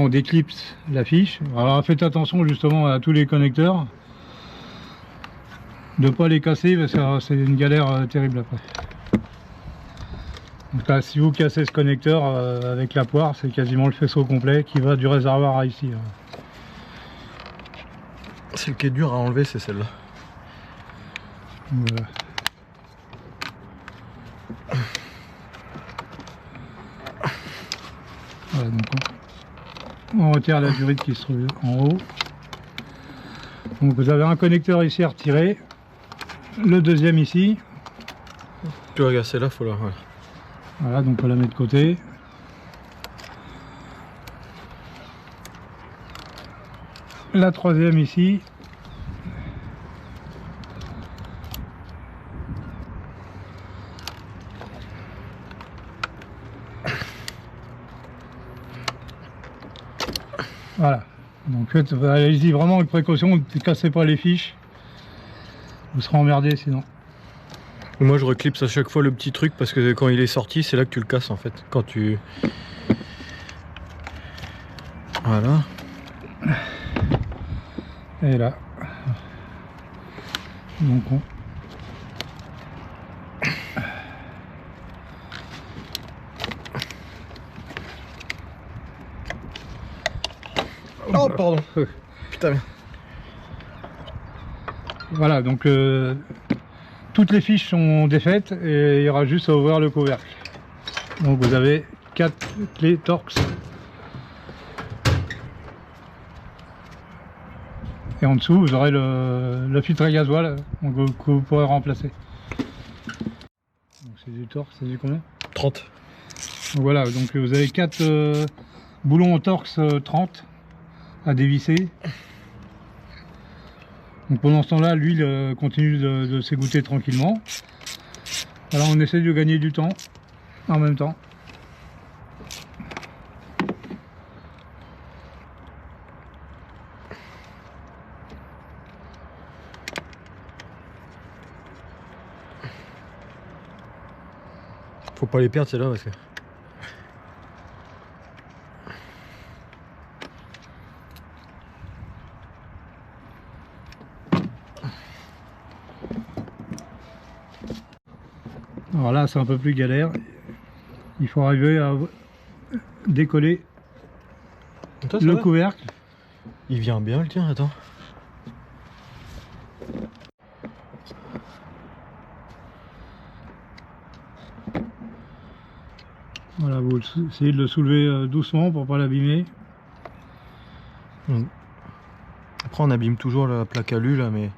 on déclipse la fiche. Alors faites attention justement à tous les connecteurs, de ne pas les casser parce que c'est une galère terrible après. Donc là, si vous cassez ce connecteur avec la poire, c'est quasiment le faisceau complet qui va du réservoir à ici. Celle qui est dure à enlever, c'est celle-là. Voilà. Voilà, donc on retire la durite qui se trouve en haut. Donc vous avez un connecteur ici à retirer, le deuxième ici. Tu vois, regarde, celle-là, faut la... Voilà. Voilà, donc on va la mettre de côté. La troisième ici. Voilà, donc allez-y vraiment avec précaution, ne cassez pas les fiches, vous serez emmerdé sinon. Moi je reclipse à chaque fois le petit truc parce que quand il est sorti, c'est là que tu le casses en fait. Quand tu... Voilà. Et là. Donc Oh pardon. Putain. Voilà, donc toutes les fiches sont défaites et il y aura juste à ouvrir le couvercle. Donc vous avez 4 clés Torx. Et en dessous vous aurez le filtre à gasoil que vous pourrez remplacer. Donc c'est du Torx, c'est du combien? 30. Donc voilà, donc vous avez 4 boulons Torx 30 à dévisser. Donc pendant ce temps-là, l'huile continue de s'égoutter tranquillement. Alors on essaie de gagner du temps en même temps. Faut pas les perdre celle-là parce que... Alors là c'est un peu plus galère. Il faut arriver à décoller Toi, le couvercle. Il vient bien le tien, attends. Voilà, vous essayez de le soulever doucement pour pas l'abîmer. Après on abîme toujours la plaque alu là, mais...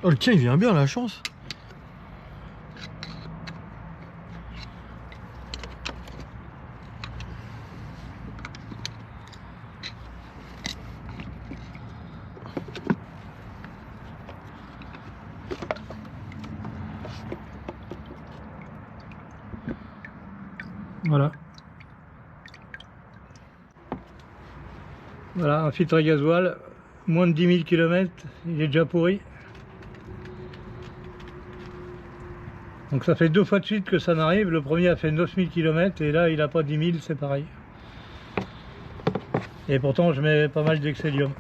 Oh le tien il vient bien, la chance. Voilà. Voilà, un filtre à gasoil, moins de 10 000 km, il est déjà pourri. Donc ça fait 2 fois de suite que ça n'arrive. Le premier a fait 9000 km et là il n'a pas 10 000, c'est pareil. Et pourtant je mets pas mal d'Excelium.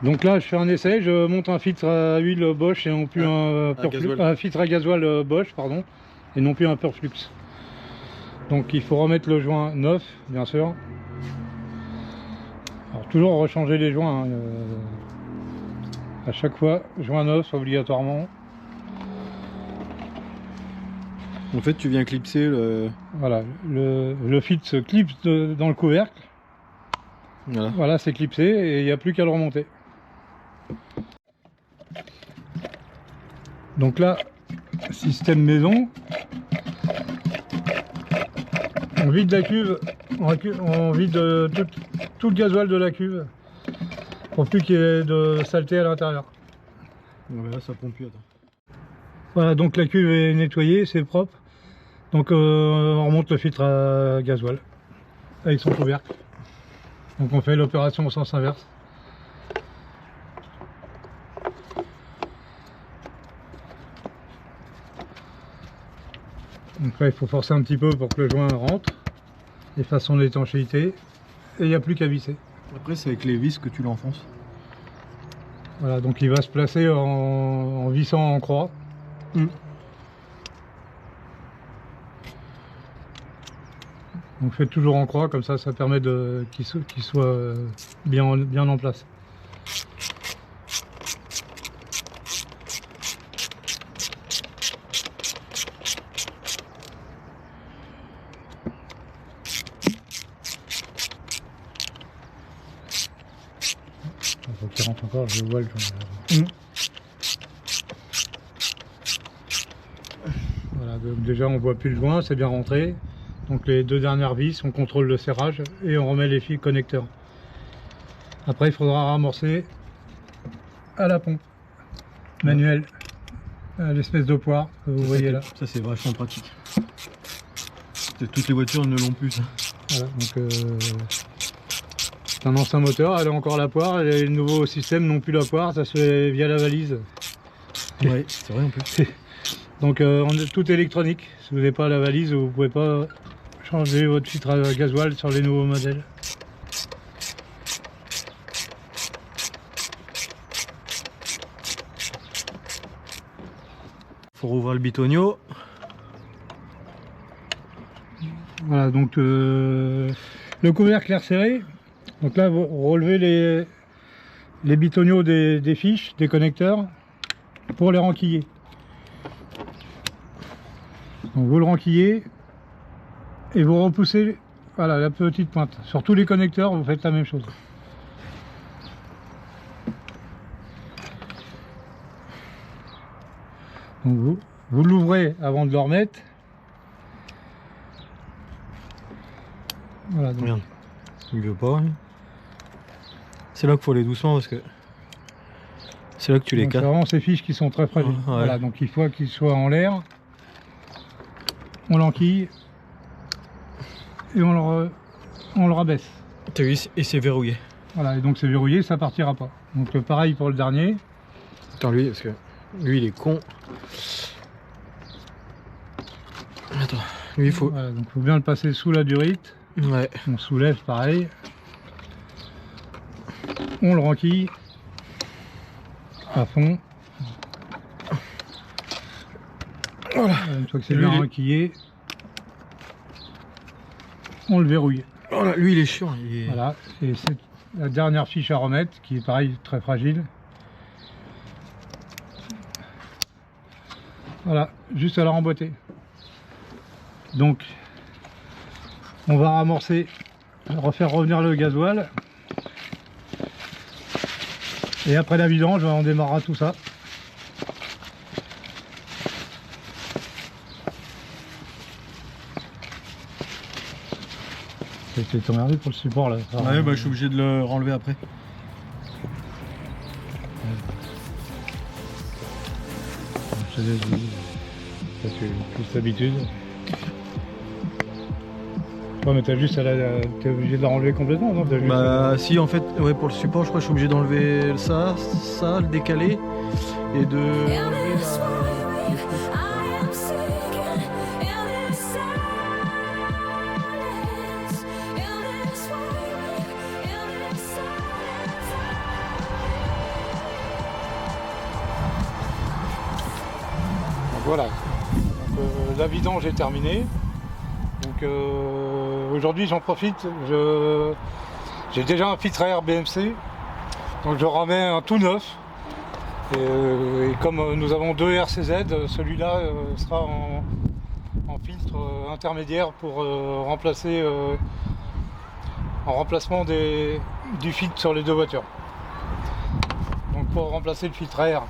Donc là je fais un essai, je monte un filtre à huile Bosch et non plus un filtre à gasoil Bosch, pardon, et non plus un Purflux. Donc il faut remettre le joint neuf, bien sûr. Alors toujours rechanger les joints. Hein, à chaque fois, joint neuf obligatoirement. En fait, tu viens clipser le... Voilà, le filtre se clipse dans le couvercle. Voilà, voilà c'est clipsé et il n'y a plus qu'à le remonter. Donc là, système maison. On vide la cuve, on vide tout le gasoil de la cuve. Pour plus qu'il y ait de saleté à l'intérieur. Là ça pompe plus, attends. Voilà, donc la cuve est nettoyée, c'est propre. Donc on remonte le filtre à gasoil avec son couvercle. Donc on fait l'opération au sens inverse. Donc là il faut forcer un petit peu pour que le joint rentre et fasse son étanchéité, et il n'y a plus qu'à visser. Après c'est avec les vis que tu l'enfonces. Voilà, donc il va se placer en vissant en croix. Donc faites toujours en croix, comme ça permet qu'il soit bien en place. Il faut qu'il rentre encore, je vois le joint. Voilà, donc déjà on voit plus le joint, c'est bien rentré. Donc les deux dernières vis, on contrôle le serrage et on remet les fils connecteurs. Après il faudra ramorcer à la pompe manuelle, l'espèce de poire que vous voyez là. Ça c'est vachement pratique. Toutes les voitures ne l'ont plus ça. Voilà, donc c'est un ancien moteur, elle a encore la poire, et le nouveau système non plus la poire, ça se fait via la valise. Ouais, c'est vrai en plus. Donc on est tout électronique, si vous n'avez pas la valise, vous ne pouvez pas changer votre filtre à gasoil sur les nouveaux modèles. Faut rouvrir le bitonio. Voilà, donc le couvercle est resserré. Donc là vous relevez les bitoniaux des fiches, des connecteurs, pour les renquiller. Donc vous le renquillez et vous repoussez, voilà, la petite pointe. Sur tous les connecteurs vous faites la même chose. Donc vous l'ouvrez avant de le remettre. Voilà, donc. Regarde, il veut pas. C'est là qu'il faut aller doucement parce que c'est là que tu les casses. C'est vraiment ces fiches qui sont très fragiles. Ouais. Voilà, donc il faut qu'ils soient en l'air. On l'enquille et on le rabaisse. T'as vu, et c'est verrouillé. Voilà, et donc c'est verrouillé, ça partira pas. Donc pareil pour le dernier. Attends lui, parce que lui il est con. Attends, lui il faut... Voilà, donc faut bien le passer sous la durite. Ouais. On soulève pareil. On le renquille à fond. Voilà, une fois que c'est bien renquillé, on le verrouille. Voilà, lui il est chiant. Voilà, et c'est la dernière fiche à remettre qui est pareil très fragile. Voilà, juste à la remboîter. Donc on va ramorcer, refaire revenir le gasoil. Et après la vidange, on démarrera tout ça. C'est emmerdé pour le support là. Ouais, bah je suis obligé de le renlever après. Ça c'est plus d'habitude. Ouais, mais t'as juste t'es obligé de la renlever complètement, non? Bah si, en fait, ouais, pour le support, je crois que je suis obligé d'enlever ça, le décaler et de... Voilà, donc, la vidange est terminée. Donc aujourd'hui j'en profite, j'ai déjà un filtre à air BMC, donc je remets un tout neuf. Et comme nous avons deux RCZ, celui-là sera en filtre intermédiaire pour remplacer en remplacement du filtre sur les deux voitures. Donc pour remplacer le filtre à air,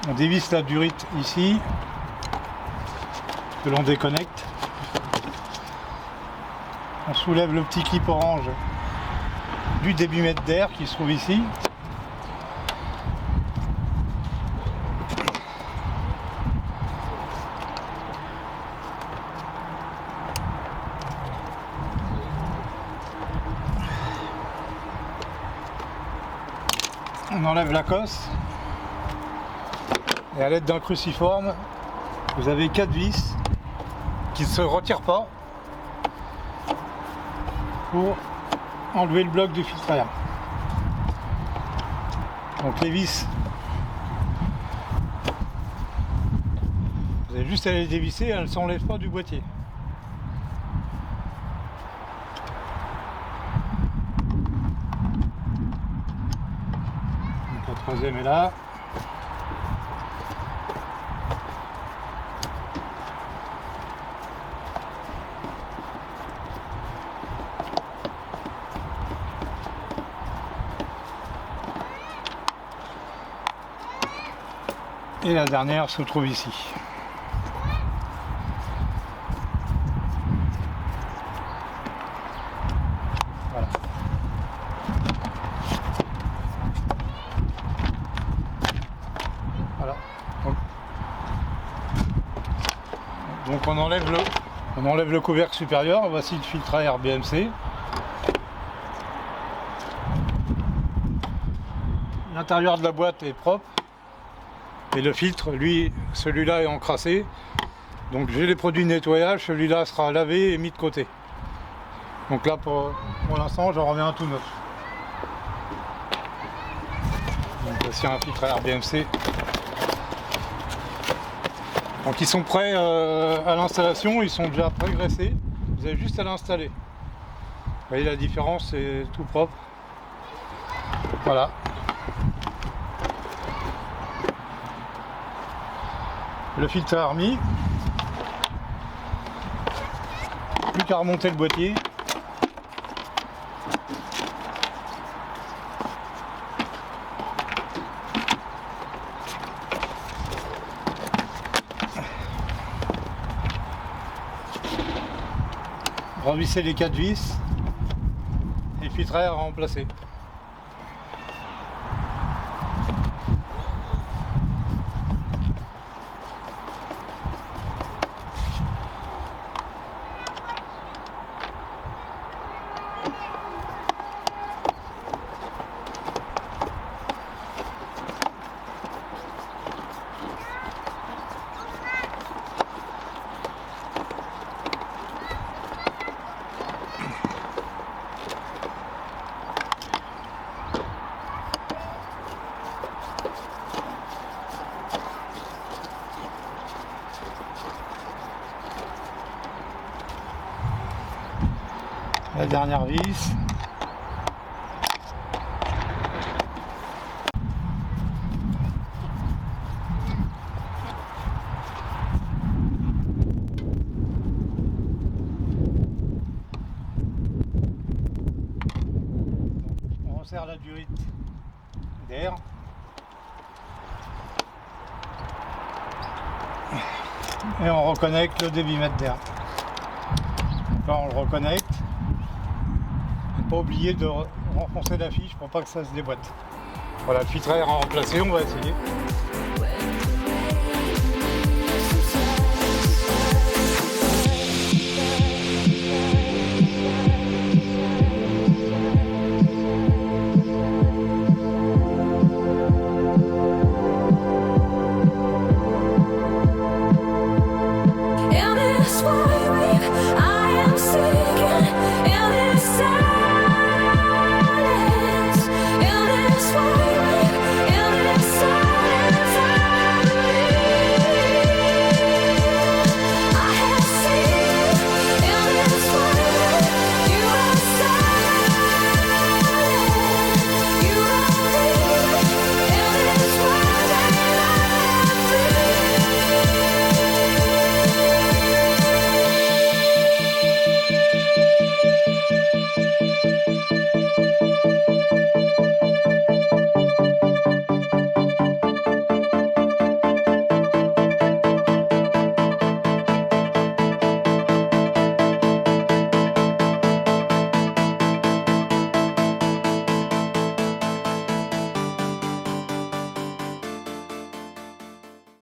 on dévisse la durite ici, que l'on déconnecte. On soulève le petit clip orange du débitmètre d'air qui se trouve ici. On enlève la cosse. Et à l'aide d'un cruciforme, vous avez 4 vis qui ne se retire pas pour enlever le bloc du filtre à air. Donc les vis, vous avez juste à les dévisser, elles ne s'enlèvent pas du boîtier. Donc la troisième est là. Et la dernière se trouve ici. Voilà. Voilà. Donc on enlève le couvercle supérieur. Voici le filtre à air BMC. L'intérieur de la boîte est propre. Et le filtre, lui, celui-là est encrassé. Donc j'ai les produits de nettoyage, celui-là sera lavé et mis de côté. Donc là, pour l'instant, j'en remets un tout neuf. Donc voici un filtre à air BMC. Donc ils sont prêts à l'installation, ils sont déjà pré-graissés. Vous avez juste à l'installer. Vous voyez la différence, c'est tout propre. Voilà. Le filtre est remis, plus qu'à remonter le boîtier. Revisser les 4 vis et le filtre à air remplacé. La dernière vis. On resserre la durite d'air. Et on reconnecte le débitmètre d'air. Là on le reconnecte. Pas oublier de renfoncer la fiche pour pas que ça se déboîte. Voilà, le filtre à air remplacé, on va essayer.